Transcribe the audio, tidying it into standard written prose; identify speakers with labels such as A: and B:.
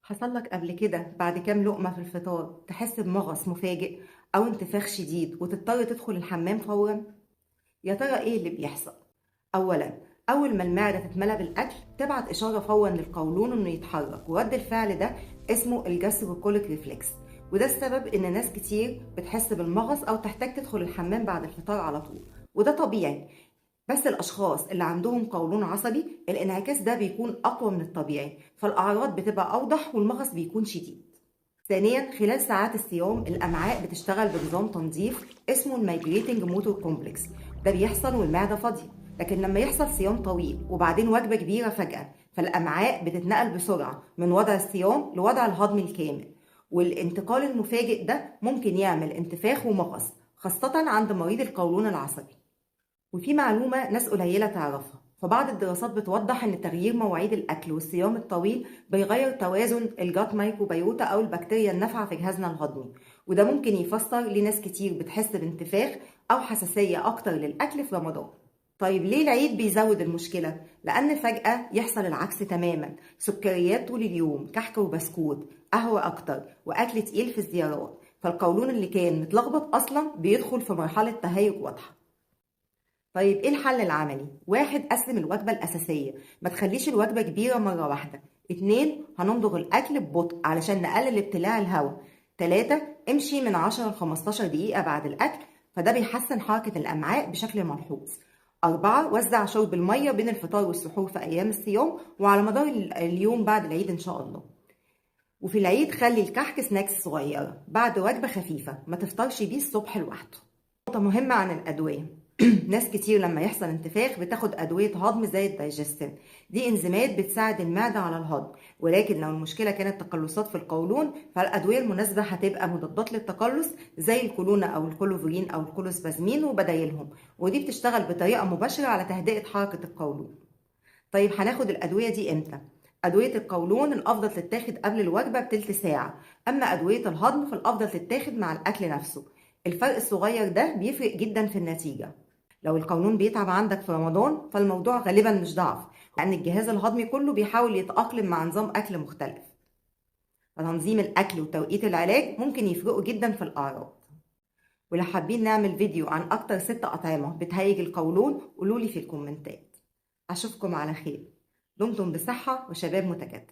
A: حصل لك قبل كده بعد كام لقمة في الفطار تحس بمغص مفاجئ أو انتفاخ شديد وتضطر تدخل الحمام فورا؟ يا ترى إيه اللي بيحصل؟ أولا، أول ما المعدة تتملى بالأكل تبعت إشارة فورا للقولون إنه يتحرك، ورد الفعل ده اسمه الجاستروكوليك ريفلكس. وده السبب إن ناس كتير بتحس بالمغص أو تحتاج تدخل الحمام بعد الفطار على طول، وده طبيعي. بس الأشخاص اللي عندهم قولون عصبي الانعكاس ده بيكون أقوى من الطبيعي، فالأعراض بتبقى أوضح والمغص بيكون شديد. ثانيا، خلال ساعات الصيام الأمعاء بتشتغل بنظام تنظيف اسمه المايجريتنج موتور كومبلكس. ده بيحصل والمعدة فاضية، لكن لما يحصل صيام طويل وبعدين وجبة كبيرة فجأة فالأمعاء بتتنقل بسرعة من وضع الصيام لوضع الهضم الكامل. والانتقال المفاجئ ده ممكن يعمل انتفاخ ومغص، خاصة عند مريض القولون العصبي. وفي معلومة ناس قليلة تعرفها، فبعض الدراسات بتوضح إن تغيير مواعيد الأكل والصيام الطويل بيغير توازن الجات مايكروبيوتا أو البكتيريا النافعة في جهازنا الهضمي، وده ممكن يفسر ليه ناس كتير بتحس بانتفاخ أو حساسية أكتر للأكل في رمضان. طيب ليه العيد بيزود المشكلة؟ لأن فجأة يحصل العكس تماما، سكريات طول اليوم، كحك وبسكوت، قهوة أكتر، وأكل تقيل في الزيارات، فالقولون اللي كان متلخبط أصلا بيدخل في مرحلة تهيج واضحة. طيب ايه الحل العملي؟ واحد، قسم الوجبة الأساسية، ما تخليش الوجبة كبيرة مرة واحدة. اتنين، هنمضغ الأكل ببطء علشان نقلل ابتلاع الهواء. تلاتة، امشي من 10 ل 15 دقيقة بعد الأكل، فده بيحسن حركة الأمعاء بشكل ملحوظ. أربعة، وزع شرب المية بين الفطار والسحور في أيام الصيام وعلى مدار اليوم بعد العيد إن شاء الله. وفي العيد خلي الكحك سناكس صغيرة بعد وجبة خفيفة، ما تفطرش بيه الصبح لوحده. نقطة مهمة عن الأدوية. ناس كتير لما يحصل انتفاخ بتاخد أدوية هضم زي الدايجستين، دي إنزيمات بتساعد المعدة على الهضم. ولكن لو المشكلة كانت تقلصات في القولون فالأدوية المناسبة هتبقى مضادات للتقلص زي الكولونا أو الكولوفرين أو الكولوسبازمين وبدايلهم، ودي بتشتغل بطريقة مباشرة على تهدئة حركة القولون. طيب هناخد الأدوية دي إمتى؟ أدوية القولون الأفضل تتاخد قبل الوجبة بتلت ساعة، أما أدوية الهضم فالأفضل تتاخد مع الأكل نفسه. الفرق الصغير ده بيفرق جدا في النتيجة. لو القولون بيتعب عندك في رمضان فالموضوع غالبا مش ضعف، لأن الجهاز الهضمي كله بيحاول يتأقلم مع نظام أكل مختلف. فتنظيم الأكل وتوقيت العلاج ممكن يفرقوا جدا في الأعراض. ولو حابين نعمل فيديو عن أكتر 6 أطعمة بتهيج القولون قولولي في الكومنتات. أشوفكم على خير. دمتم بصحة وشباب متجدد.